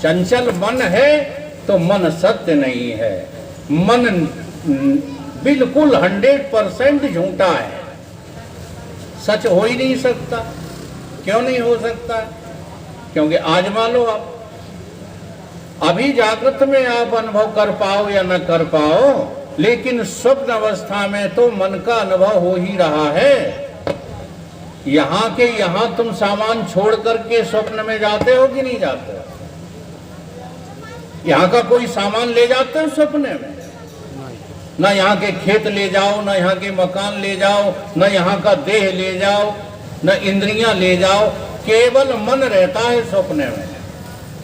चंचल मन है तो मन सत्य नहीं है। मन बिल्कुल 100% झूठा है, सच हो ही नहीं सकता। क्यों नहीं हो सकता? क्योंकि आजमा लो आप, अभी जागृत में आप अनुभव कर पाओ या न कर पाओ, लेकिन स्वप्न अवस्था में तो मन का अनुभव हो ही रहा है। यहाँ के यहाँ तुम सामान छोड़ करके स्वप्न में जाते हो कि नहीं जाते हो? यहाँ का कोई सामान ले जाते हो स्वप्न में? ना यहाँ के खेत ले जाओ, ना यहाँ के मकान ले जाओ, ना यहाँ का देह ले जाओ, ना इंद्रियां ले जाओ, केवल मन रहता है स्वप्न में।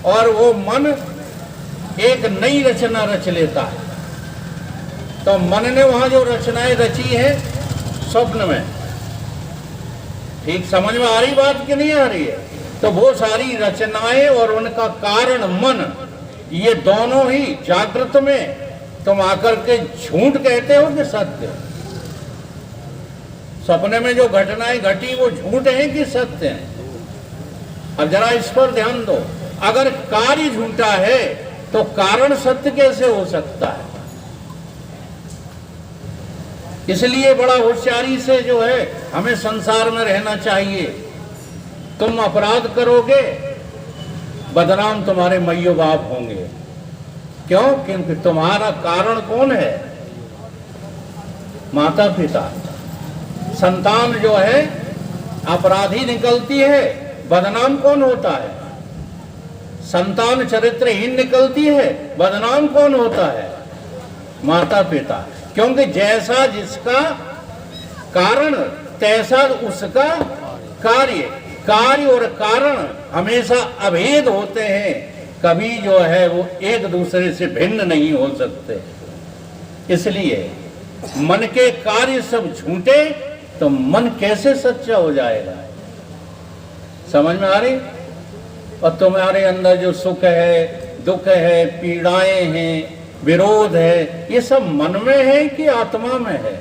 और वो मन एक नई रचना रच लेता है। तो मन ने वहां जो रचनाएं रची है स्वप्न में, ठीक समझ में आ रही बात कि नहीं आ रही है? तो वो सारी रचनाएं और उनका कारण मन, ये दोनों ही जागृत में तुम आकर के झूठ कहते हो कि सत्य? सपने में जो घटनाएं घटी वो झूठ है कि सत्य है? अब जरा इस पर ध्यान दो। अगर कार्य झूठा है तो कारण सत्य कैसे हो सकता है? इसलिए बड़ा होशियारी से जो है हमें संसार में रहना चाहिए। तुम अपराध करोगे, बदनाम तुम्हारे मैयो बाप होंगे। क्यों? क्योंकि तुम्हारा कारण कौन है? माता पिता। संतान जो है अपराधी निकलती है, बदनाम कौन होता है? संतान चरित्रहीन निकलती है, बदनाम कौन होता है? माता पिता। क्योंकि जैसा जिसका कारण तैसा उसका कार्य। कार्य और कारण हमेशा अभेद होते हैं, कभी जो है वो एक दूसरे से भिन्न नहीं हो सकते। इसलिए मन के कार्य सब झूठे तो मन कैसे सच्चा हो जाएगा? समझ में आ रही? और तुम्हारे अंदर जो सुख है, दुख है, पीड़ाएं हैं, विरोध है, ये सब मन में है कि आत्मा में है?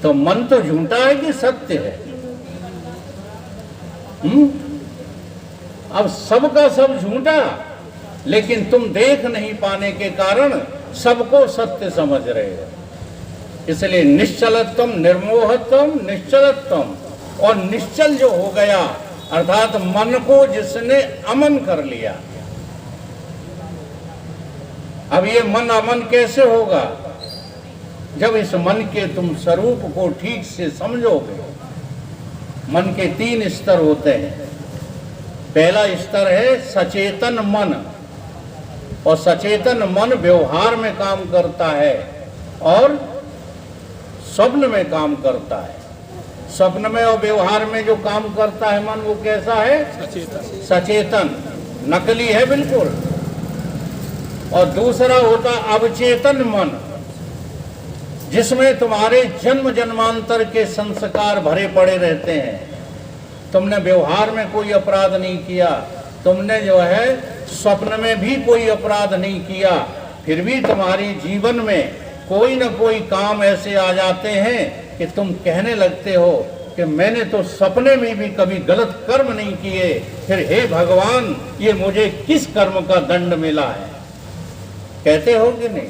तो मन तो झूठा है कि सत्य है? अब सबका सब झूठा, लेकिन तुम देख नहीं पाने के कारण सबको सत्य समझ रहे हो। इसलिए निश्चलत्वम, निर्मोहत्वम, निश्चलत्वम। और निश्चल जो हो गया अर्थात मन को जिसने अमन कर लिया। अब ये मन अमन कैसे होगा? जब इस मन के तुम स्वरूप को ठीक से समझोगे। मन के 3 स्तर होते हैं। पहला स्तर है सचेतन मन, और सचेतन मन व्यवहार में काम करता है और स्वप्न में काम करता है। स्वप्न में और व्यवहार में जो काम करता है मन, वो कैसा है? सचेतन। सचेतन, नकली है बिल्कुल। और दूसरा होता अवचेतन मन, जिसमें तुम्हारे जन्म जन्मांतर के संस्कार भरे पड़े रहते हैं। तुमने व्यवहार में कोई अपराध नहीं किया, तुमने जो है स्वप्न में भी कोई अपराध नहीं किया, फिर भी तुम्हारी जीवन में कोई न कोई काम ऐसे आ जाते हैं कि तुम कहने लगते हो कि मैंने तो सपने में भी कभी गलत कर्म नहीं किए, फिर हे भगवान ये मुझे किस कर्म का दंड मिला है? कहते हो कि नहीं?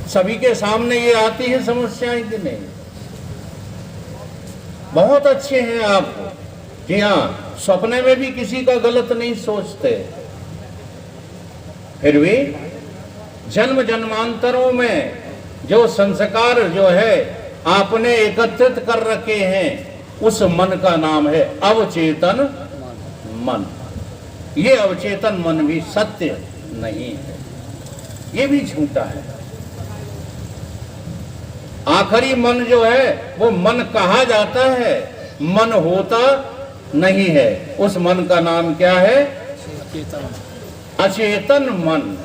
सभी के सामने ये आती है समस्याएं कि नहीं? बहुत अच्छे हैं आप, जी हाँ, सपने में भी किसी का गलत नहीं सोचते, फिर भी जन्म जन्मांतरों में जो संस्कार जो है आपने एकत्रित कर रखे हैं, उस मन का नाम है अवचेतन मन। ये अवचेतन मन भी सत्य नहीं है, ये भी झूठा है। आखिरी मन जो है वो मन कहा जाता है, मन होता नहीं है। उस मन का नाम क्या है? अचेतन मन।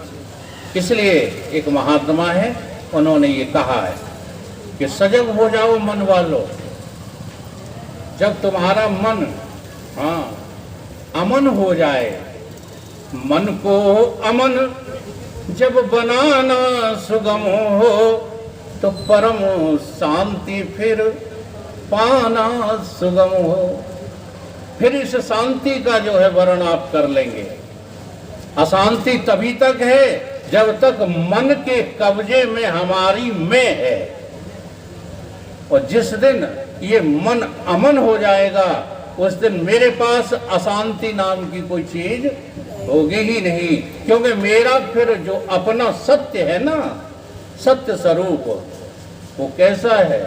इसलिए एक महात्मा है, उन्होंने ये कहा है कि सजग हो जाओ मन वालों। जब तुम्हारा मन अमन हो जाए, मन को अमन जब बनाना सुगम हो, तो परम शांति फिर पाना सुगम हो। फिर इस शांति का जो है वर्ण आप कर लेंगे। अशांति तभी तक है जब तक मन के कब्जे में हमारी मैं है, और जिस दिन ये मन अमन हो जाएगा उस दिन मेरे पास अशांति नाम की कोई चीज होगी ही नहीं। क्योंकि मेरा फिर जो अपना सत्य है ना, सत्य स्वरूप, वो कैसा है?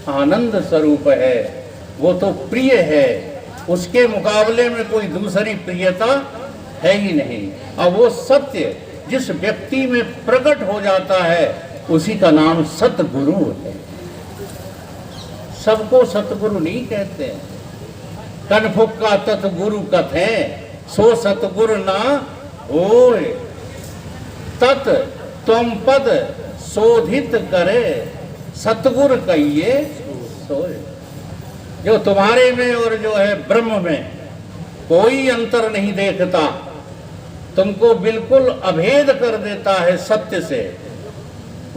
आनंद स्वरूप है, वो तो प्रिय है, उसके मुकाबले में कोई दूसरी प्रियता है ही नहीं। और वो सत्य जिस व्यक्ति में प्रकट हो जाता है उसी का नाम सतगुरु है। सबको सतगुरु नहीं कहते हैं। कनफुक्का तत्गुरु कथे सो सतगुरु ना होय, तत् तुम पद शोधित करे सतगुरु कहिए सोए। जो तुम्हारे में और जो है ब्रह्म में कोई अंतर नहीं देखता, तुमको बिल्कुल अभेद कर देता है सत्य से,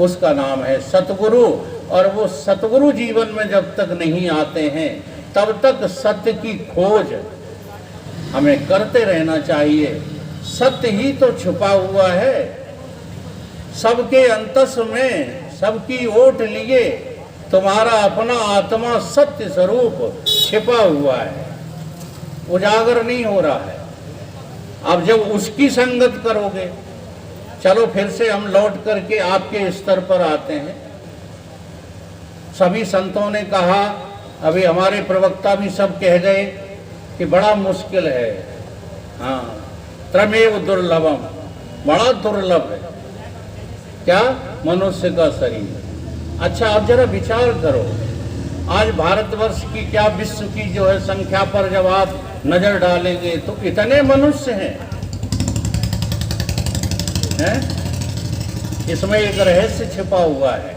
उसका नाम है सतगुरु। और वो सतगुरु जीवन में जब तक नहीं आते हैं तब तक सत्य की खोज हमें करते रहना चाहिए। सत्य ही तो छुपा हुआ है सबके अंतस में, सबकी ओट लिए तुम्हारा अपना आत्मा सत्य स्वरूप छिपा हुआ है, उजागर नहीं हो रहा है। अब जब उसकी संगत करोगे, चलो फिर से हम लौट करके आपके स्तर पर आते हैं। सभी संतों ने कहा, अभी हमारे प्रवक्ता भी सब कह गए कि बड़ा मुश्किल है। हाँ, त्रमेव दुर्लभम, बड़ा दुर्लभ है क्या? मनुष्य का शरीर। अच्छा, अब जरा विचार करो, आज भारतवर्ष की क्या विश्व की जो है संख्या पर जब आप नजर डालेंगे तो इतने मनुष्य हैं? इसमें एक रहस्य छिपा हुआ है।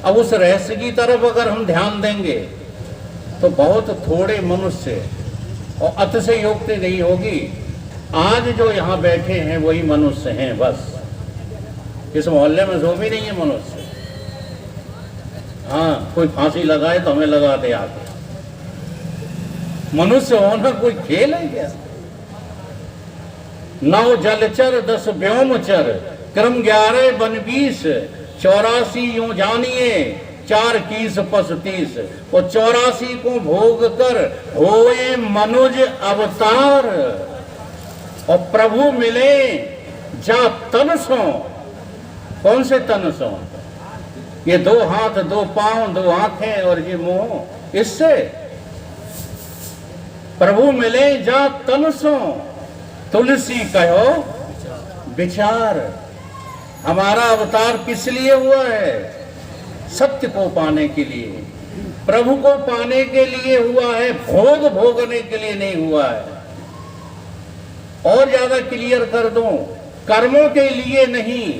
अब उस रहस्य की तरफ अगर हम ध्यान देंगे तो बहुत थोड़े मनुष्य, और अतिशयोक्ति नहीं होगी, आज जो यहाँ बैठे हैं वही मनुष्य हैं बस। इस मोहल्ले में जो भी नहीं है मनुष्य। हाँ, कोई फांसी लगाए तो हमें लगा दे आके। मनुष्य होना कोई खेल है क्या? 9 जलचर 10 व्योमचर क्रम 11 वन 20 84 यूं जानिए 4 कीस पस 30। और 84 को भोग कर होए मनुज अवतार, और प्रभु मिले जा तन सो। कौन से तन सो? ये 2 हाथ 2 पांव 2 आंखें और ये मुंह, इससे प्रभु मिले जा तन सो। तुलसी कहो विचार। हमारा अवतार किस लिए हुआ है? सत्य को पाने के लिए, प्रभु को पाने के लिए हुआ है, भोग भोगने के लिए नहीं हुआ है। और ज्यादा क्लियर कर दूं, कर्मों के लिए नहीं,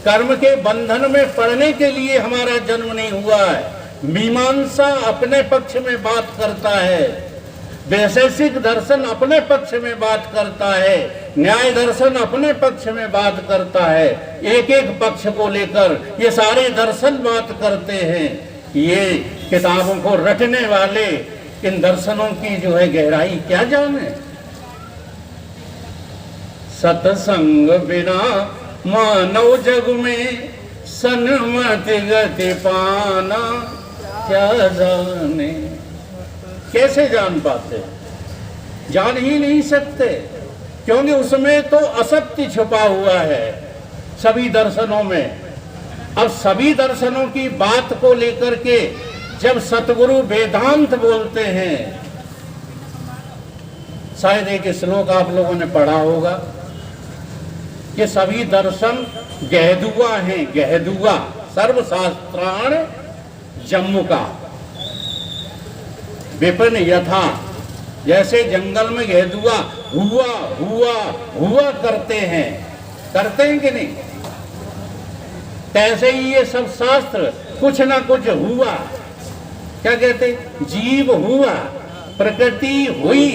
कर्म के बंधन में पड़ने के लिए हमारा जन्म नहीं हुआ है। मीमांसा अपने पक्ष में बात करता है, वैशेषिक दर्शन अपने पक्ष में बात करता है, न्याय दर्शन अपने पक्ष में बात करता है। एक एक पक्ष को लेकर ये सारे दर्शन बात करते हैं। ये किताबों को रटने वाले इन दर्शनों की जो है गहराई क्या जाने। सत्संग बिना मानव जग में सन्मति गति पाना क्या जाने। कैसे जान पाते? जान ही नहीं सकते, क्योंकि उसमें तो असत्य छुपा हुआ है सभी दर्शनों में। अब सभी दर्शनों की बात को लेकर के जब सतगुरु वेदांत बोलते हैं, शायद एक श्लोक आप लोगों ने पढ़ा होगा कि सभी दर्शन गहदुआ हैं, गहदुआ सर्वशास्त्राण जम्मू का विपिन यथा। जैसे जंगल में गहदुआ हुआ हुआ हुआ करते हैं कि नहीं, तैसे ही ये सब शास्त्र कुछ ना कुछ हुआ। क्या कहते? जीव हुआ, प्रकृति हुई,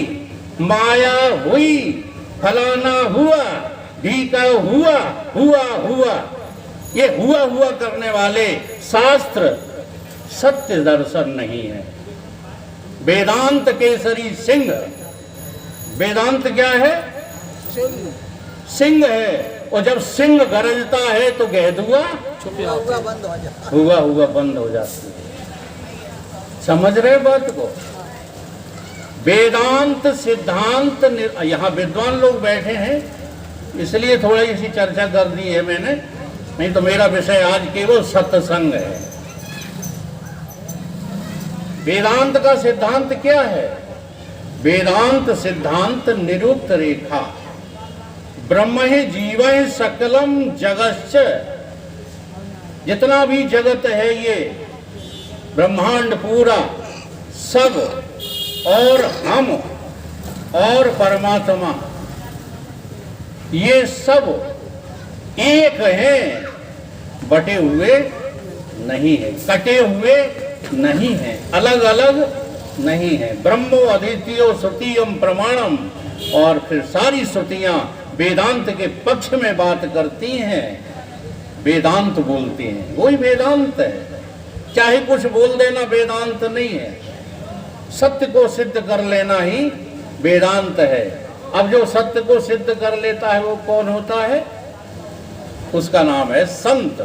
माया हुई, फलाना हुआ, ढीका हुआ, हुआ हुआ। ये हुआ हुआ करने वाले शास्त्र सत्य दर्शन नहीं है। वेदांत केसरी सिंह, वेदांत क्या है? सिंह है, और जब सिंह गरजता है तो गहदुआ हुआ बंद हो जाती है। समझ रहे बात को? वेदांत सिद्धांत, यहाँ विद्वान लोग बैठे हैं इसलिए थोड़ी सी चर्चा कर दी है मैंने, नहीं तो मेरा विषय आज केवल सत्संग है। वेदांत का सिद्धांत क्या है? वेदांत सिद्धांत निरुक्त रेखा, ब्रह्म ही जीव सकलम जगच्च, जितना भी जगत है ये ब्रह्मांड पूरा सब, और हम और परमात्मा, ये सब एक हैं, बटे हुए नहीं है, कटे हुए नहीं है, अलग अलग नहीं है। ब्रह्मो अद्वितीयो श्रुतियम प्रमाणम, और फिर सारी श्रुतियां वेदांत के पक्ष में बात करती हैं, वेदांत बोलती हैं, वही वेदांत है। चाहे कुछ बोल देना वेदांत नहीं है, सत्य को सिद्ध कर लेना ही वेदांत है। अब जो सत्य को सिद्ध कर लेता है वो कौन होता है? उसका नाम है संत।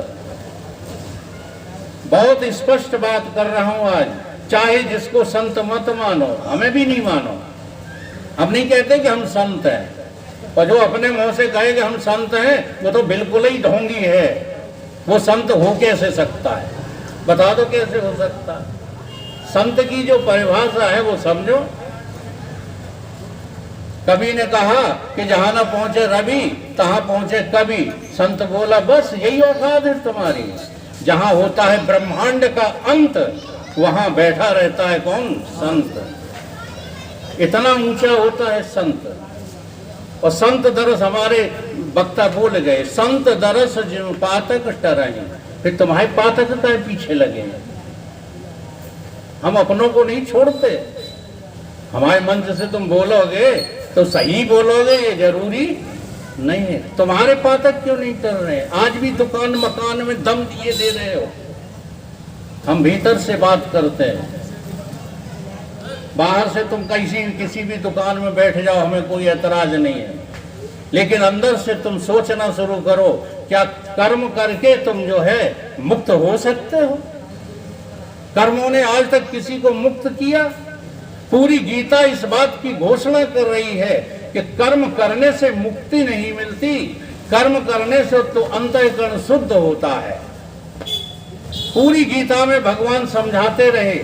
बहुत स्पष्ट बात कर रहा हूं आज, चाहे जिसको संत मत मानो, हमें भी नहीं मानो, हम नहीं कहते कि हम संत हैं, और जो अपने मुंह से कहे कि हम संत हैं वो तो बिल्कुल ही ढोंगी है। वो संत हो कैसे सकता है? बता दो कैसे हो सकता है? संत की जो परिभाषा है वो समझो। कवि ने कहा कि जहां न पहुंचे रवि तहां पहुंचे कवि। संत बोला बस यही औकात है तुम्हारी। जहां होता है ब्रह्मांड का अंत वहां बैठा रहता है कौन? संत। इतना ऊंचा होता है संत। और संत दरस, हमारे वक्ता बोल गए, संत दरस जो पातक टरही। फिर तुम्हारे पातक का पीछे लगे। हम अपनों को नहीं छोड़ते। हमारे मंच से तुम बोलोगे तो सही बोलोगे ये जरूरी नहीं है। तुम्हारे पातक क्यों नहीं कर रहे? आज भी दुकान मकान में दम दिए दे रहे हो। हम भीतर से बात करते हैं। बाहर से तुम किसी भी दुकान में बैठ जाओ, हमें कोई एतराज नहीं है, लेकिन अंदर से तुम सोचना शुरू करो, क्या कर्म करके तुम जो है मुक्त हो सकते हो? कर्मों ने आज तक किसी को मुक्त किया? पूरी गीता इस बात की घोषणा कर रही है कि कर्म करने से मुक्ति नहीं मिलती, कर्म करने से तो अंतःकरण शुद्ध होता है। पूरी गीता में भगवान समझाते रहे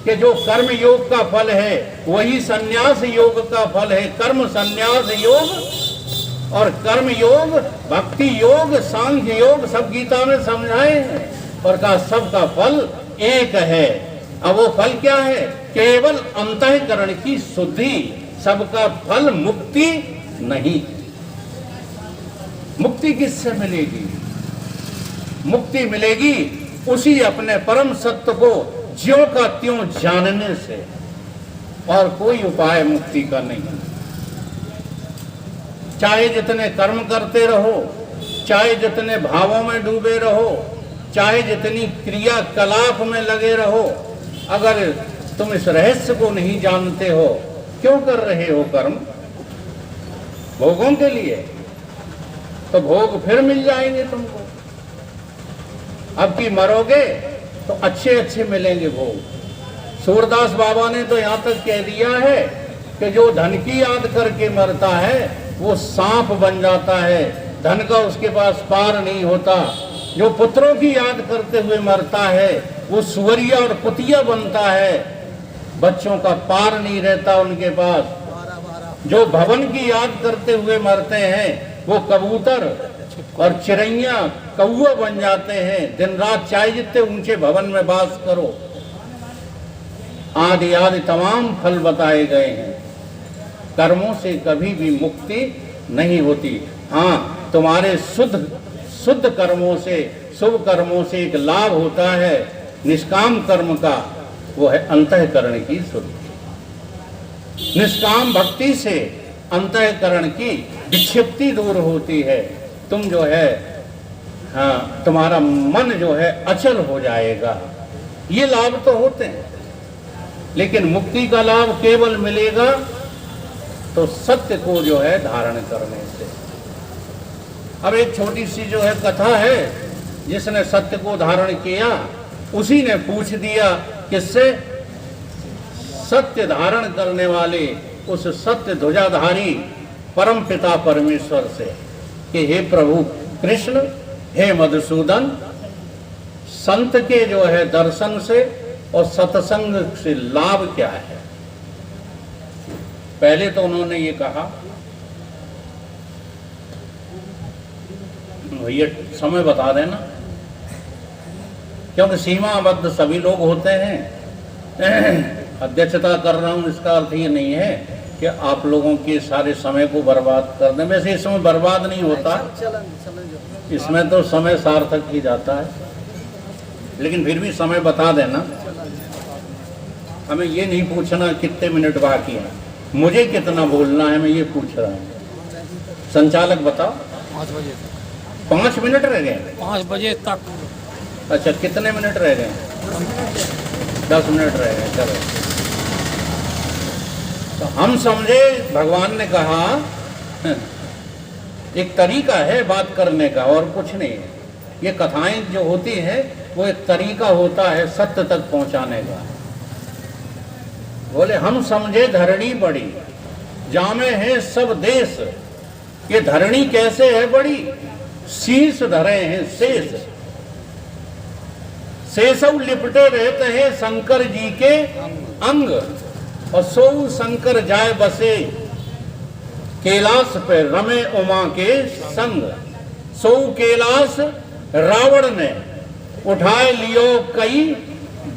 कि जो कर्म योग का फल है वही संन्यास योग का फल है। कर्म संन्यास योग और कर्म योग, भक्ति योग, सांख्य योग सब गीता में समझाए हैं, और कहा सबका फल एक है। अब वो फल क्या है? केवल अंतःकरण की शुद्धि। सबका फल मुक्ति नहीं। मुक्ति किससे मिलेगी? मुक्ति मिलेगी उसी अपने परम सत्य को ज्यों का त्यों जानने से, और कोई उपाय मुक्ति का नहीं। चाहे जितने कर्म करते रहो, चाहे जितने भावों में डूबे रहो, चाहे जितनी क्रियाकलाप में लगे रहो, अगर तुम इस रहस्य को नहीं जानते हो, क्यों कर रहे हो कर्म? भोगों के लिए, तो भोग फिर मिल जाएंगे तुमको। अब की मरोगे तो अच्छे अच्छे मिलेंगे भोग। सूरदास बाबा ने तो यहाँ तक कह दिया है कि जो धन की याद करके मरता है वो सांप बन जाता है, धन का उसके पास पार नहीं होता। जो पुत्रों की याद करते हुए मरता है वो सुअरिया और कुतिया बनता है, बच्चों का पार नहीं रहता उनके पास। जो भवन की याद करते हुए मरते हैं वो कबूतर और चिड़ैया कौआ बन जाते हैं। दिन रात चाहे जितने ऊंचे भवन में वास करो। आदि आदि तमाम फल बताए गए हैं। कर्मों से कभी भी मुक्ति नहीं होती। हाँ, तुम्हारे शुद्ध कर्मों से, शुभ कर्मों से एक लाभ होता है निष्काम कर्म का, वो है अंतःकरण की शुद्धि। निष्काम भक्ति से अंतःकरण की विक्षिप्ति दूर होती है। तुम जो है, हाँ, तुम्हारा मन जो है अचल हो जाएगा। ये लाभ तो होते हैं, लेकिन मुक्ति का लाभ केवल मिलेगा तो सत्य को जो है धारण करने से। अब एक छोटी सी जो है कथा है, जिसने सत्य को धारण किया उसी ने पूछ दिया किससे? सत्य धारण करने वाले उस सत्य ध्वजाधारी परम पिता परमेश्वर से कि हे प्रभु कृष्ण, हे मधुसूदन, संत के जो है दर्शन से और सत्संग से लाभ क्या है? पहले तो उन्होंने ये कहा, भैया समय बता देना, क्योंकि सीमाबद्ध सभी लोग होते हैं। अध्यक्षता कर रहा हूं इसका अर्थ ये नहीं है कि आप लोगों के सारे समय को बर्बाद कर दें। वैसे इस समय बर्बाद नहीं होता, इसमें तो समय सार्थक ही जाता है, लेकिन फिर भी समय बता देना। हमें ये नहीं पूछना कितने मिनट बाकी है, मुझे कितना बोलना है, मैं ये पूछ रहा हूँ। संचालक बताओ। 5 बजे तक। 5 मिनट रह गए? 5 बजे तक। अच्छा, कितने मिनट रह गए? 10 मिनट रह गए। चलो, तो हम समझे भगवान ने कहा एक तरीका है बात करने का और कुछ नहीं है। ये कथाएं जो होती हैं वो एक तरीका होता है सत्य तक पहुंचाने का। बोले हम समझे धरणी बड़ी, जामे है सब देश। ये धरणी कैसे है बड़ी? शीश धरे हैं शेष, शेषव लिपटे रहते हैं शंकर जी के अंग, और सो शंकर जाय बसे कैलाश पे रमे उमा के संग। सो कैलाश रावण ने उठाए लियो कई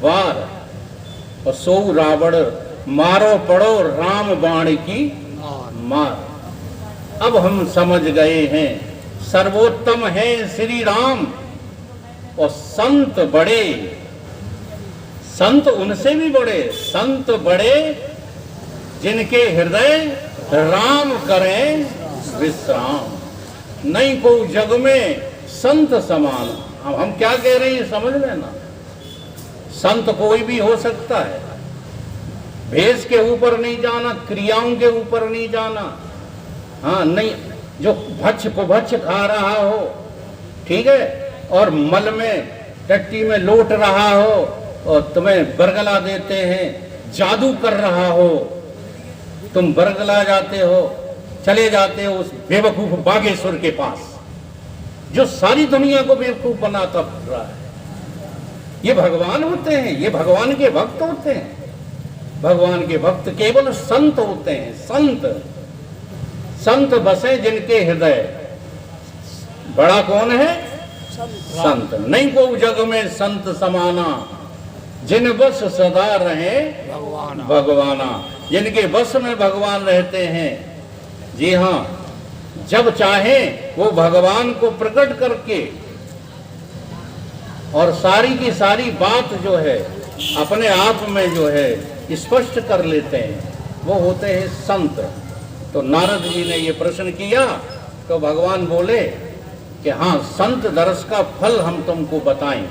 बार, और सो रावण मारो पड़ो राम बाण की मार। अब हम समझ गए हैं सर्वोत्तम है श्री राम, और संत बड़े, संत उनसे भी बड़े, संत बड़े जिनके हृदय राम करें विश्राम। नहीं को जग में संत समान। अब हम क्या कह रहे हैं समझ लेना। संत कोई भी हो सकता है, भेष के ऊपर नहीं जाना, क्रियाओं के ऊपर नहीं जाना। हाँ, नहीं, जो भक्ष को भक्ष खा रहा हो, ठीक है, और मल में टट्टी में लोट रहा हो और तुम्हें बरगला देते हैं, जादू कर रहा हो, तुम बरगला जाते हो, चले जाते हो उस बेवकूफ बागेश्वर के पास जो सारी दुनिया को बेवकूफ बनाता फिर रहा है। ये भगवान होते हैं, ये भगवान के भक्त होते हैं। भगवान के भक्त केवल संत होते हैं। संत, संत बसे जिनके हृदय। बड़ा कौन है? संत। नहीं को जग में संत समाना, जिन बस सदा रहे भगवाना। जिनके बस में भगवान रहते हैं, जी हाँ, जब चाहे वो भगवान को प्रकट करके और सारी की सारी बात जो है अपने आप में जो है स्पष्ट कर लेते हैं, वो होते हैं संत। तो नारद जी ने ये प्रश्न किया तो भगवान बोले कि हाँ, संत दर्श का फल हम तुमको बताएं।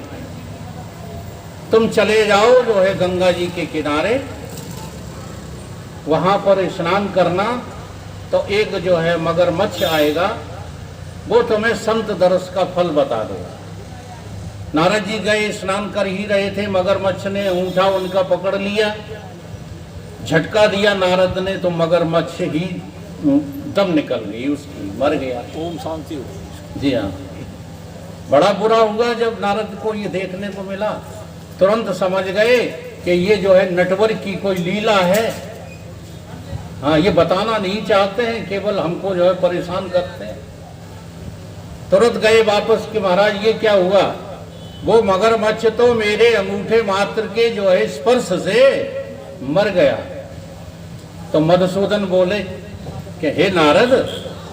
तुम चले जाओ जो है गंगा जी के किनारे, वहां पर स्नान करना, तो एक जो है मगरमच्छ आएगा, वो तुम्हें संत दर्श का फल बता देगा। नारद जी गए, स्नान कर ही रहे थे, मगरमच्छ ने ऊँटा उनका पकड़ लिया, झटका दिया नारद ने, तो मगरमच्छ ही दम निकल गई उसकी, मर गया। ओम शांति हो। जी हाँ, बड़ा बुरा हुआ जब नारद को ये देखने को मिला। तुरंत समझ गए कि ये जो है नटवर की कोई लीला है। हाँ, ये बताना नहीं चाहते हैं, केवल हमको जो है परेशान करते हैं। तुरंत गए वापस कि महाराज ये क्या हुआ? वो मगरमच्छ तो मेरे अंगूठे मात्र के जो है स्पर्श से मर गया। तो मधुसूदन बोले कि हे नारद,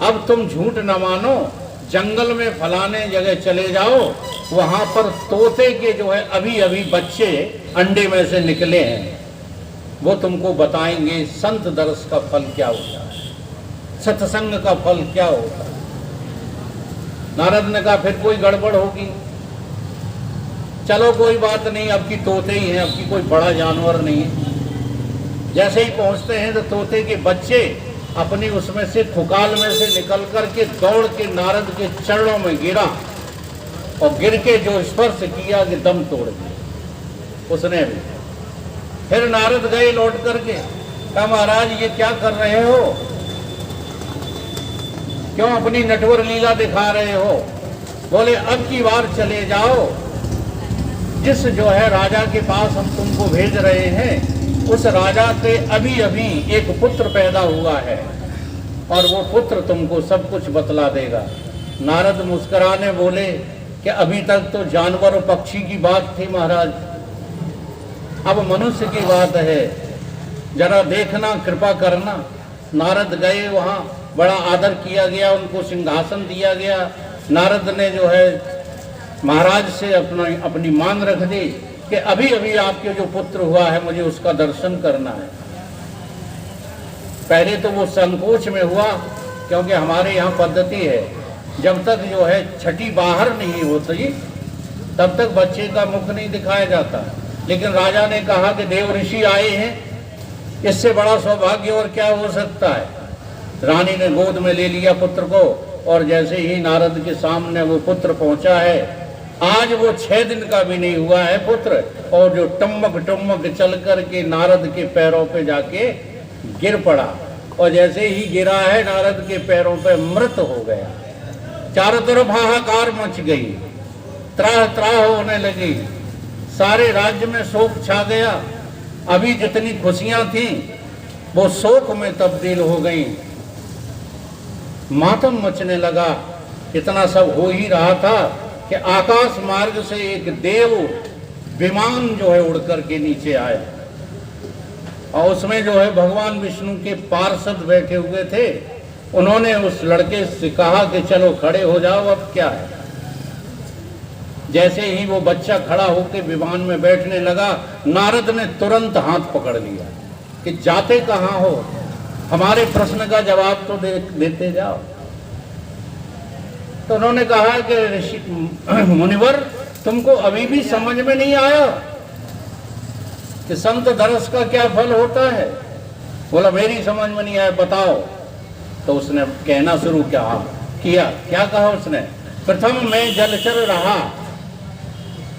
अब तुम झूठ न मानो, जंगल में फलाने जगह चले जाओ, वहां पर तोते के जो है अभी अभी बच्चे अंडे में से निकले हैं, वो तुमको बताएंगे संत दर्श का फल क्या होता है, सत्संग का फल क्या होता है। नारद ने कहा फिर कोई गड़बड़ होगी, चलो कोई बात नहीं, अब की तोते ही हैं, अब की कोई बड़ा जानवर नहीं है। जैसे ही पहुंचते हैं तो तोते के बच्चे अपनी उसमें से थुकाल में से निकल कर के दौड़ के नारद के चरणों में गिरा और गिर के जो स्पर्श किया कि दम तोड़ दिया उसने भी। फिर नारद गए लौट करके, कहा महाराज ये क्या कर रहे हो, क्यों अपनी नटवर लीला दिखा रहे हो? बोले अब की बार चले जाओ, जिस जो है राजा के पास हम तुमको भेज रहे हैं उस राजा के अभी अभी एक पुत्र पैदा हुआ है और वो पुत्र तुमको सब कुछ बतला देगा। नारद मुस्कुराने बोले कि अभी तक तो जानवर और पक्षी की बात थी महाराज, अब मनुष्य की बात है, जरा देखना कृपा करना। नारद गए, वहाँ बड़ा आदर किया गया, उनको सिंहासन दिया गया। नारद ने जो है महाराज से अपनी मांग रख दी कि अभी अभी आपके जो पुत्र हुआ है मुझे उसका दर्शन करना है। पहले तो वो संकोच में हुआ, क्योंकि हमारे यहाँ पद्धति है जब तक जो है छठी बाहर नहीं होती तब तक बच्चे का मुख नहीं दिखाया जाता। लेकिन राजा ने कहा कि देव ऋषि आए हैं, इससे बड़ा सौभाग्य और क्या हो सकता है। रानी ने गोद में ले लिया पुत्र को और जैसे ही नारद के सामने वो पुत्र पहुंचा है, आज वो 6 दिन का भी नहीं हुआ है पुत्र, और जो टम्मक टम्मक चल कर के नारद के पैरों पे जाके गिर पड़ा और जैसे ही गिरा है नारद के पैरों पे मृत हो गया। चारों तरफ हाहाकार मच गई, त्राह त्राह होने लगी, सारे राज्य में शोक छा गया। अभी जितनी खुशियां थी वो शोक में तब्दील हो गई, मातम मचने लगा। इतना सब हो ही रहा था कि आकाश मार्ग से एक देव विमान जो है उड़ करके नीचे आया और उसमें जो है भगवान विष्णु के पार्षद बैठे हुए थे। उन्होंने उस लड़के से कहा कि चलो खड़े हो जाओ, अब क्या है। जैसे ही वो बच्चा खड़ा होकर विमान में बैठने लगा, नारद ने तुरंत हाथ पकड़ लिया कि जाते कहाँ हो, हमारे प्रश्न का जवाब तो देते जाओ। तो उन्होंने कहा कि ऋषि मुनिवर, तुमको अभी भी समझ में नहीं आया कि संत दरस का क्या फल होता है? बोला मेरी समझ में नहीं आया, बताओ। तो उसने कहना शुरू किया। क्या कहा उसने? प्रथम मैं जलचर रहा,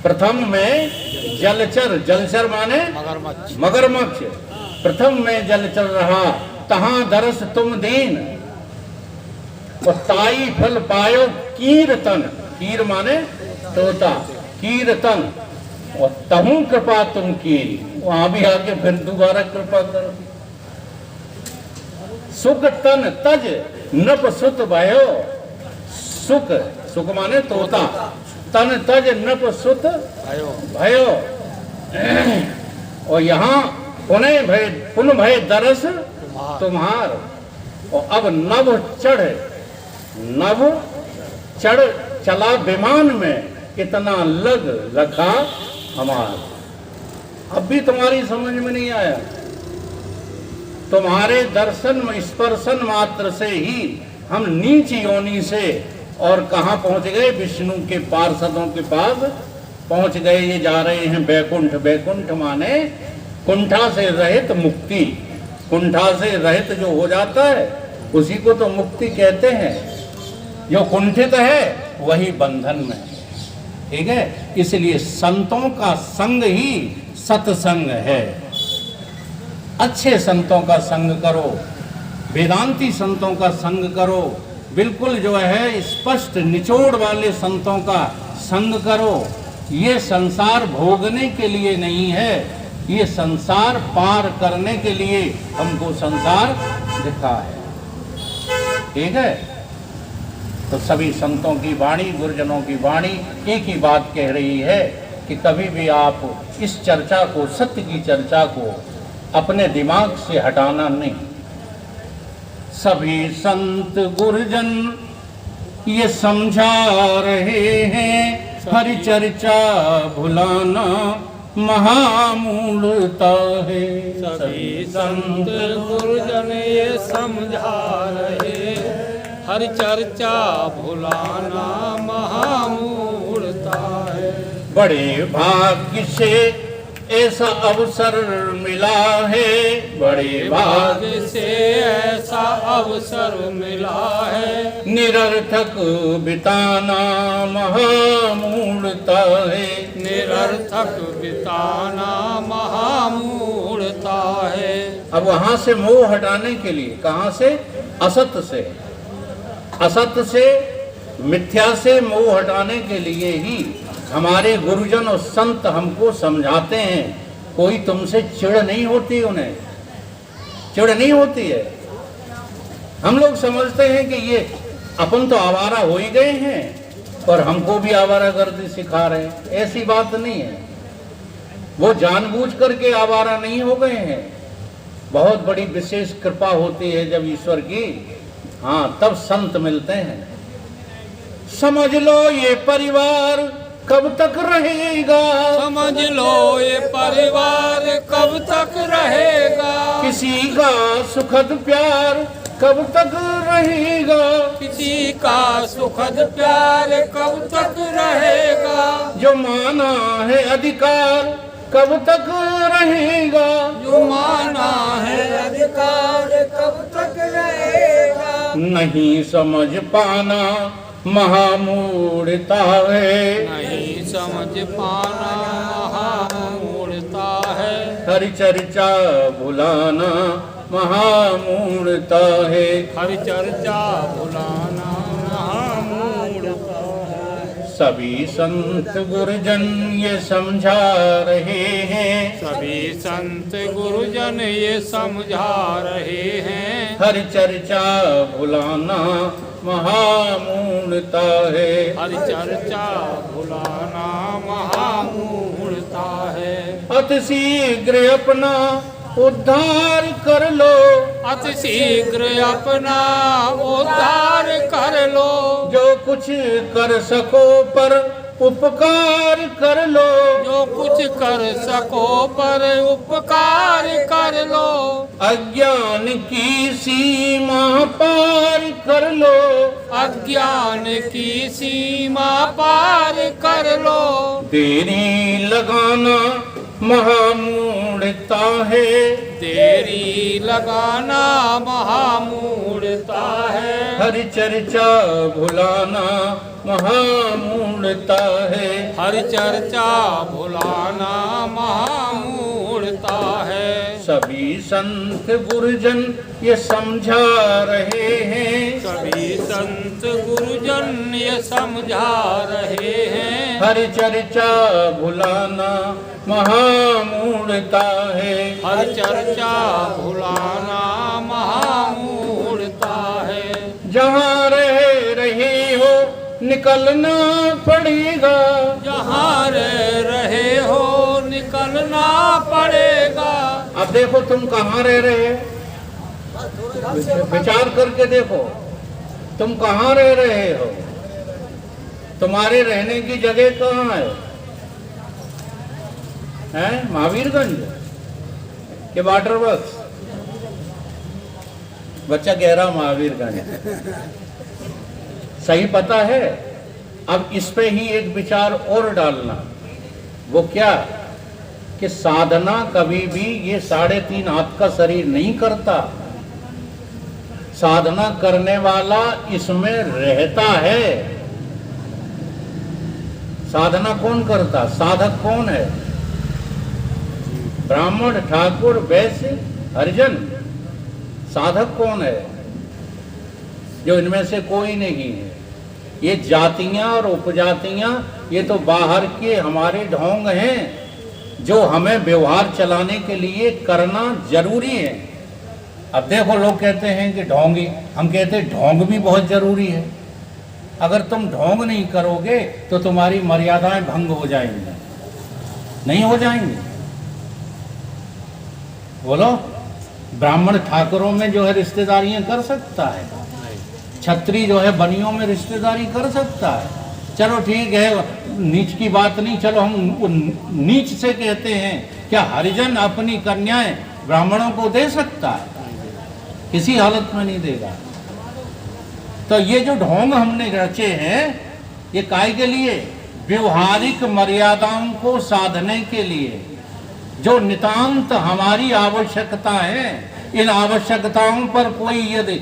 प्रथम मैं जलचर, जलचर माने मगरमच्छ। प्रथम मैं जलचर रहा, तहां दरस तुम दीन, और ताई फल पायो कीर्तन, कीर माने तोता, कीर्तन, और तहु कृपा तुम की। वहां भी आके फिर दोबारा कृपा करो। सुख तन तज नप सुत भयो, सुख, सुख माने तोता, तन तज नप सुत भयो, और यहाँ पुन भय दरस तुम्हार। और अब नभ चढ़ चला विमान में, कितना लग रखा हमार। अब भी तुम्हारी समझ में नहीं आया। तुम्हारे दर्शन स्पर्शन मात्र से ही हम नीच योनि से और कहाँ पहुंच गए? विष्णु के पार्षदों के पास पहुंच गए। ये जा रहे हैं बैकुंठ। बैकुंठ माने कुंठा से रहित मुक्ति। कुंठा से रहित जो हो जाता है उसी को तो मुक्ति कहते हैं। जो कुंठित है वही बंधन में, ठीक है। इसलिए संतों का संग ही सत्संग है। अच्छे संतों का संग करो, वेदांती संतों का संग करो, बिल्कुल जो है स्पष्ट निचोड़ वाले संतों का संग करो। ये संसार भोगने के लिए नहीं है, ये संसार पार करने के लिए हमको संसार दिखा है, ठीक है। तो सभी संतों की वाणी, गुरुजनों की वाणी एक ही बात कह रही है कि कभी भी आप इस चर्चा को, सत्य की चर्चा को अपने दिमाग से हटाना नहीं। सभी संत गुरुजन ये समझा रहे हैं, हरि चर्चा भुलाना महामूलता है। सभी संत गुरुजन ये समझा रहे, हरि चर्चा भुलाना महामूलता है। बड़े भाग्य से ऐसा अवसर मिला है, बड़े भाग भाग्य से ऐसा अवसर मिला है। निरर्थक बिताना महामूढ़ता है, निरर्थक बिताना महामूढ़ता है। अब वहां से मोह हटाने के लिए, कहां से? असत से, असत से, मिथ्या से मोह हटाने के लिए ही हमारे गुरुजन और संत हमको समझाते हैं। कोई तुमसे चिढ़ नहीं होती, उन्हें चिढ़ नहीं होती है। हम लोग समझते हैं कि ये अपन तो आवारा हो ही गए हैं और हमको भी आवारागर्दी सिखा रहे हैं। ऐसी बात नहीं है, वो जानबूझ करके आवारा नहीं हो गए हैं। बहुत बड़ी विशेष कृपा होती है जब ईश्वर की, हाँ, तब संत मिलते हैं। समझ लो ये परिवार कब तक रहेगा, समझ लो ये परिवार कब तक रहेगा। किसी का सुखद प्यार कब तक रहेगा, किसी का सुखद प्यार कब तक रहेगा। जो माना है अधिकार कब तक रहेगा, जो माना है अधिकार कब तक रहेगा। नहीं समझ पाना महामूढ़ता है, नहीं समझ पाना महामूढ़ता है। हरि चर्चा भुलाना महामूढ़ता है, हर चर्चा भुलाना महामूढ़ता है। सभी संत गुरुजन ये समझा रहे हैं, सभी संत गुरुजन ये समझा रहे हैं। हर चर्चा भुलाना महामूढ़ता है, हर चर्चा भुलाना महामूढ़ता है। अति शीघ्र अपना उद्धार कर लो, अति शीघ्र अपना उद्धार कर लो। जो कुछ कर सको पर उपकार कर लो, जो कुछ कर सको पर उपकार कर लो। अज्ञान की सीमा पार कर लो, अज्ञान की सीमा पार कर लो। देरी लगाना महामूढ़ता है, देरी लगाना महामूढ़ता है। हर चर्चा भुलाना महामूढ़ता है, हर चर्चा भुलाना महामूढ़ता है। सभी संत गुरुजन ये समझा रहे हैं, सभी संत गुरुजन ये समझा रहे हैं। हर चर्चा भुलाना महामूढ़ता है, हर चर्चा भुलाना महामूढ़ता है। जहाँ रह रहे हो निकलना पड़ेगा, जहाँ रहे हो निकलना पड़ेगा। अब देखो तुम कहाँ रह रहे हो, विचार करके देखो तुम कहाँ रह रहे हो। तुम्हारे रहने की जगह कहाँ है? महावीरगंज के वाटर वर्क्स? बच्चा कह रहा महावीरगंज, सही पता है। अब इस पे ही एक विचार और डालना, वो क्या कि साधना कभी भी ये 3.5 हाथ का शरीर नहीं करता। साधना करने वाला इसमें रहता है। साधना कौन करता? साधक कौन है? ब्राह्मण, ठाकुर, वैश्य, हरिजन। साधक कौन है? जो इनमें से कोई नहीं है। ये जातियां और उपजातियां ये तो बाहर के हमारे ढोंग हैं, जो हमें व्यवहार चलाने के लिए करना जरूरी है। अब देखो लोग कहते हैं कि ढोंगी, हम कहते हैं ढोंग भी बहुत जरूरी है। अगर तुम ढोंग नहीं करोगे तो तुम्हारी मर्यादाएं भंग हो जाएंगी, नहीं हो जाएंगी। बोलो, ब्राह्मण ठाकुरों में जो है रिश्तेदारियां कर सकता है, छत्री जो है बनियों में रिश्तेदारी कर सकता है। चलो ठीक है, नीच की बात नहीं, चलो हम नीच से कहते हैं। क्या हरिजन अपनी कन्याएं ब्राह्मणों को दे सकता है? किसी हालत में नहीं देगा। तो ये जो ढोंग हमने रचे हैं, ये काय के लिए? व्यवहारिक मर्यादाओं को साधने के लिए। जो नितांत हमारी आवश्यकता है, इन आवश्यकताओं पर कोई यदि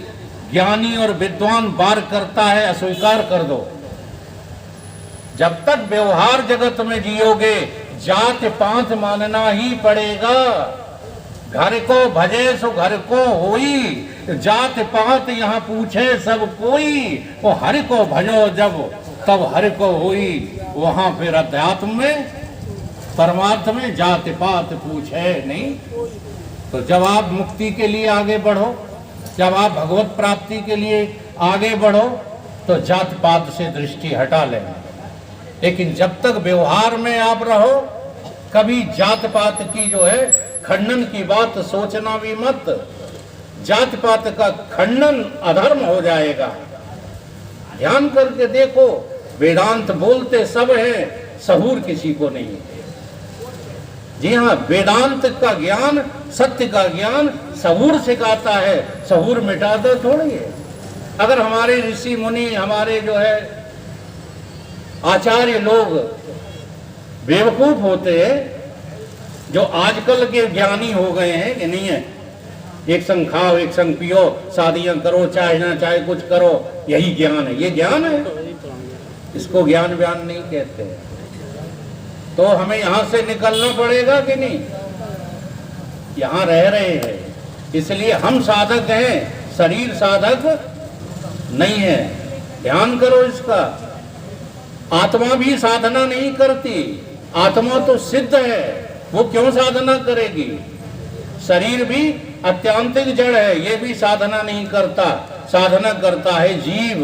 ज्ञानी और विद्वान वार करता है, अस्वीकार कर दो। जब तक व्यवहार जगत में जियोगे जात पात मानना ही पड़ेगा। घर को भजे सो घर को होई, जात पात यहाँ पूछे सब कोई, वो हरि को भजो जब तब हरि को होई। वहां फिर अध्यात्म में परमार्थ में जात पात पूछे नहीं। तो जब आप मुक्ति के लिए आगे बढ़ो, जब आप भगवत प्राप्ति के लिए आगे बढ़ो, तो जात पात से दृष्टि हटा लेना। लेकिन जब तक व्यवहार में आप रहो, कभी जात पात की जो है खंडन की बात सोचना भी मत। जात पात का खंडन अधर्म हो जाएगा। ध्यान करके देखो, वेदांत बोलते सब हैं, सहूर किसी को नहीं है। जी हाँ, वेदांत का ज्ञान, सत्य का ज्ञान सहूर सिखाता है, सहूर मिटाता थोड़ी है। अगर हमारे ऋषि मुनि, हमारे जो है आचार्य लोग बेवकूफ होते हैं, जो आजकल के ज्ञानी हो गए हैं कि नहीं है, एक संग खाओ एक संग पियो, शादियां करो, चाहे ना चाहे कुछ करो, यही ज्ञान है। ये ज्ञान है, इसको ज्ञान व्यान नहीं कहते हैं। तो हमें यहां से निकलना पड़ेगा कि नहीं? यहां रह रहे हैं, इसलिए हम साधक हैं, शरीर साधक नहीं है। ध्यान करो इसका। आत्मा भी साधना नहीं करती, आत्मा तो सिद्ध है, वो क्यों साधना करेगी? शरीर भी अत्यांतिक जड़ है, ये भी साधना नहीं करता। साधना करता है जीव।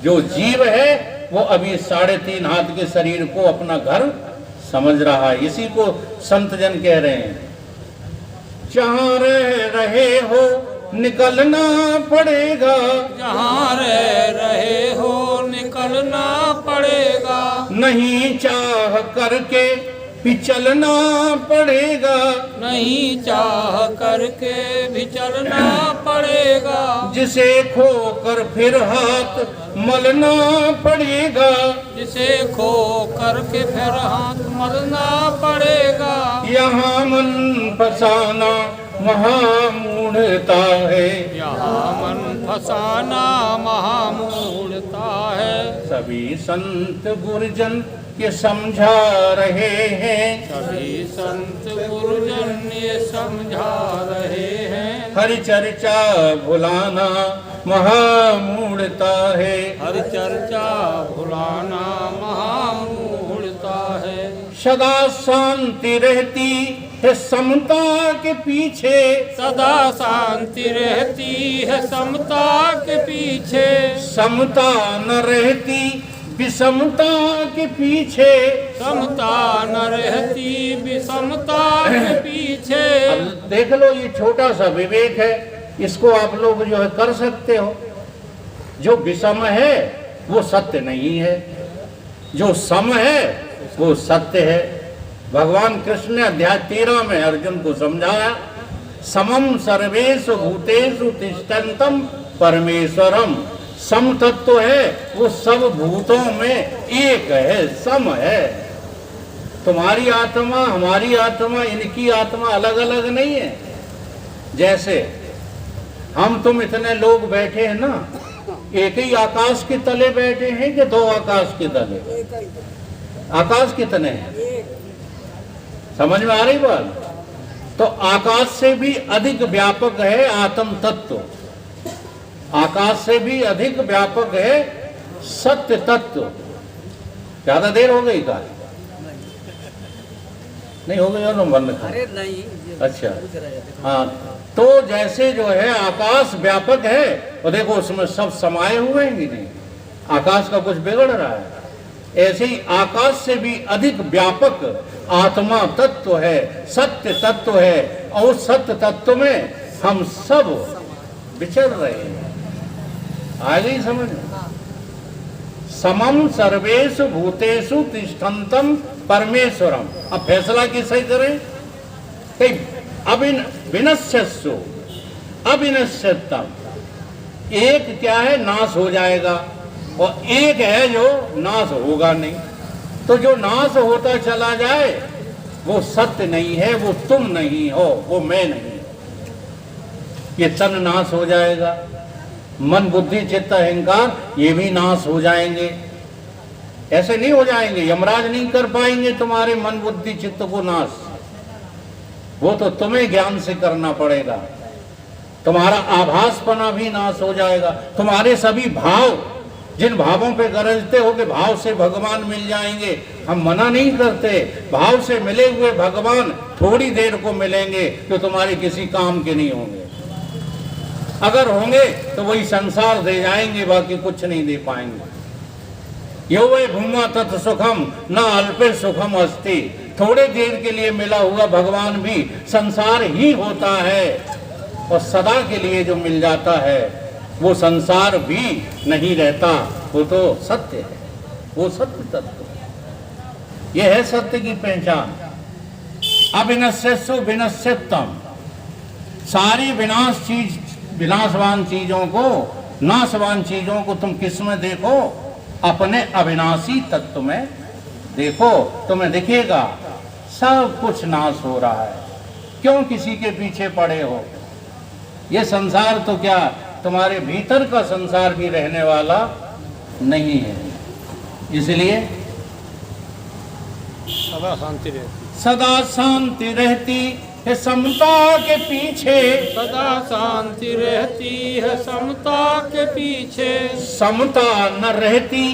जो जीव है वो अभी 3.5 हाथ के शरीर को अपना घर समझ रहा है। इसी को संत जन कह रहे हैं, जहां रह रहे हो निकलना पड़ेगा, जहाँ रह रहे हो निकलना पड़ेगा, नहीं चाह करके भी चलना पड़ेगा, नहीं चाह करके भी चलना पड़ेगा, जिसे खोकर फिर हाथ मलना पड़ेगा, जिसे खो करके फिर हाथ मलना पड़ेगा। यहाँ मन फसाना महामूढ़ता है, यहाँ मन फसाना महामूढ़ता है। सभी संत गुरुजन ये समझा रहे हैं, सभी संत गुरुजन ये समझा रहे हैं, हरि चर्चा भुलाना महामूढ़ता है, हर चर्चा भुलाना महामूढ़ता है। सदा शांति रहती है समता के पीछे, सदा शांति रहती है समता के पीछे, समता न रहती विषमता के पीछे, समता न रहती विषमता के पीछे। अब देख लो, ये छोटा सा विवेक है, इसको आप लोग जो है कर सकते हो। जो विषम है वो सत्य नहीं है, जो सम है वो सत्य है। भगवान कृष्ण ने अध्याय 13 में अर्जुन को समझाया, समम सर्वेषु भूतेषु तिष्ठन्तम परमेश्वरम। सम तत्व है, वो सब भूतों में एक है, सम है। तुम्हारी आत्मा, हमारी आत्मा, इनकी आत्मा अलग अलग नहीं है। जैसे हम तुम इतने लोग बैठे हैं ना, एक ही आकाश के तले बैठे हैं कि 2 आकाश के तले? आकाश कितने हैं? समझ में आ रही बात? तो आकाश से भी अधिक व्यापक है आत्म तत्व, आकाश से भी अधिक व्यापक है सत्य तत्व। ज्यादा देर हो गई का? नहीं हो गई और बंद खा? अच्छा हाँ, तो जैसे जो है आकाश व्यापक है, और देखो उसमें सब समाये हुए हैं कि नहीं, आकाश का कुछ बिगड़ रहा है। ऐसे ही आकाश से भी अधिक व्यापक आत्मा तत्व है, सत्य तत्व है, और सत्य तत्व में हम सब विचर रहे हैं। आ गई समझ? समम सर्वेषु भूतेषु तिष्ठन्तम परमेश्वरम। अब फैसला किसे करें? विनश्यत्सु अविनश्यतम। एक क्या है, नाश हो जाएगा, और एक है जो नाश होगा नहीं। तो जो नाश होता चला जाए वो सत्य नहीं है, वो तुम नहीं हो, वो मैं नहीं। ये तन नाश हो जाएगा, मन बुद्धि चित्त अहंकार ये भी नाश हो जाएंगे। ऐसे नहीं हो जाएंगे, यमराज नहीं कर पाएंगे तुम्हारे मन बुद्धि चित्त को नाश। वो तो तुम्हें ज्ञान से करना पड़ेगा। तुम्हारा आभासपना भी नाश हो जाएगा। तुम्हारे सभी भाव, जिन भावों पे गरजते हो कि भाव से भगवान मिल जाएंगे, हम मना नहीं करते। भाव से मिले हुए भगवान थोड़ी देर को मिलेंगे, जो तुम्हारे किसी काम के नहीं होंगे। अगर होंगे तो वही संसार दे जाएंगे, बाकी कुछ नहीं दे पाएंगे। यो वै भूमा तत् सुखम न अल्पे सुखम अस्ति। थोड़े देर के लिए मिला हुआ भगवान भी संसार ही होता है, और सदा के लिए जो मिल जाता है वो संसार भी नहीं रहता। वो तो सत्य है, वो सत्य तत्व। ये है सत्य की पहचान। अविनश्यसु विनश्यतम। सारी विनाशवान चीजों को, नाशवान चीजों को तुम किस में देखो? अपने अविनाशी तत्व में देखो। तुम्हें दिखेगा सब कुछ नाश हो रहा है। क्यों किसी के पीछे पड़े हो? ये संसार तो क्या तुम्हारे भीतर का संसार भी रहने वाला नहीं है। इसलिए सदा शांति रहती, सदा शांति रहती है समता के पीछे। सदा शांति रहती है समता के पीछे। समता न रहती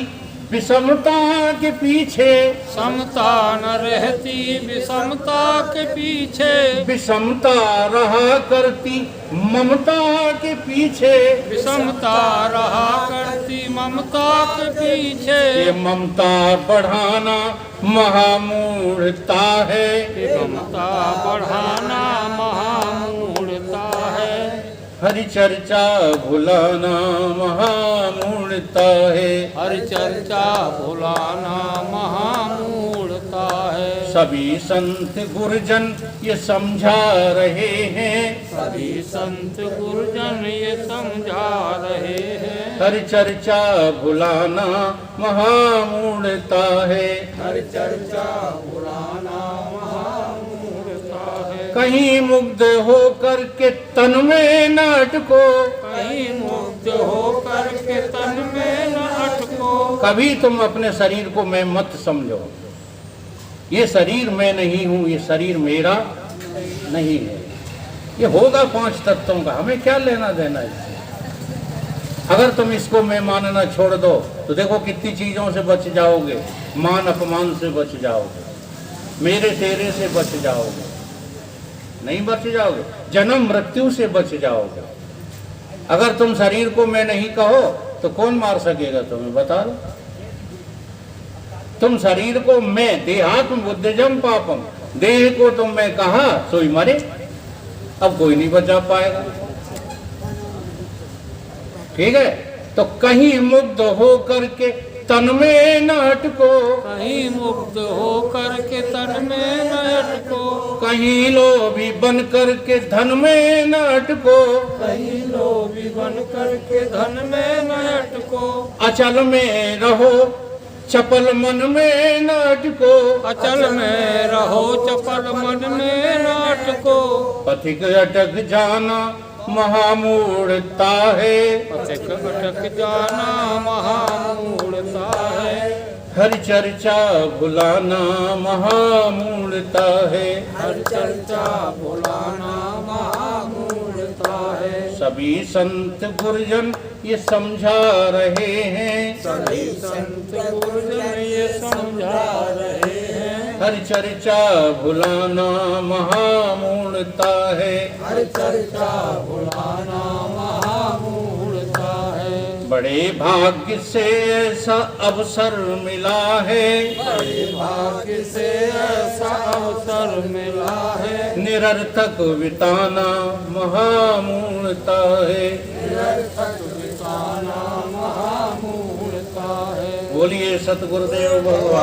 विषमता के पीछे। समता न रहती विषमता के पीछे। विषमता रहा करती ममता के पीछे। विषमता रहा करती ममता के पीछे। ये ममता बढ़ाना महामूढ़ता है। ममता बढ़ाना महामूढ़ता है। हरि चर्चा भुलाना महामूढ़ता है। हर चर्चा भुलाना महामूढ़ता है। सभी संत गुरुजन ये समझा रहे हैं। सभी संत गुरुजन ये समझा रहे हैं। हर चर्चा भुलाना महामूढ़ता है। हर चर्चा भुलाना महामूढ़ता है। कहीं मुग्ध हो करके तन में न अटको। कहीं मुक्त हो करके तन में न अटको। कभी तुम अपने शरीर को मैं मत समझो। ये शरीर मैं नहीं हूं, ये शरीर मेरा नहीं है। ये होगा 5 तत्वों का, हमें क्या लेना देना इससे। अगर तुम इसको मैं मानना छोड़ दो तो देखो कितनी चीजों से बच जाओगे। मान अपमान से बच जाओगे, मेरे तेरे से बच जाओगे, नहीं बच जाओगे। जन्म मृत्यु से बच जाओगे। अगर तुम शरीर को मैं नहीं कहो तो कौन मार सकेगा तुम्हें? बता दो। तुम शरीर को मैं, देहात्म बुद्धिजम पापम, देह को तुम मैं कहा सोई मरे। अब कोई नहीं बचा पाएगा। ठीक है, तो कहीं मुग्ध हो करके तन में न अटको। कहीं मुक्त हो करके तन में न अटको। कहीं लोभी बन करके धन में न अटको। कहीं लोभी बन करके धन में न अटको। अचल में रहो चपल मन में न अटको। अचल में रहो चपल मन में न अटको। पथिक अटक जाना महामूढ़ता है। पथिक अटक जाना महामूढ़ता है। हर चर्चा भुलाना महामूढ़ता है। हर चर्चा भुलाना महामूढ़ता है। सभी संत गुरुजन ये समझा रहे हैं। सभी संत गुरुजन ये समझा रहे हैं। हर चर्चा भुलाना महामूढ़ता है। हर चर्चा भुलाना महामूढ़ता है। बड़े भाग्य से ऐसा अवसर मिला है। बड़े भाग्य से ऐसा अवसर मिला है। निरर्थक बिताना महामूढ़ता है। निरर्थक बिताना महामूढ़ता है। बोलिए सतगुरुदेव भगवान।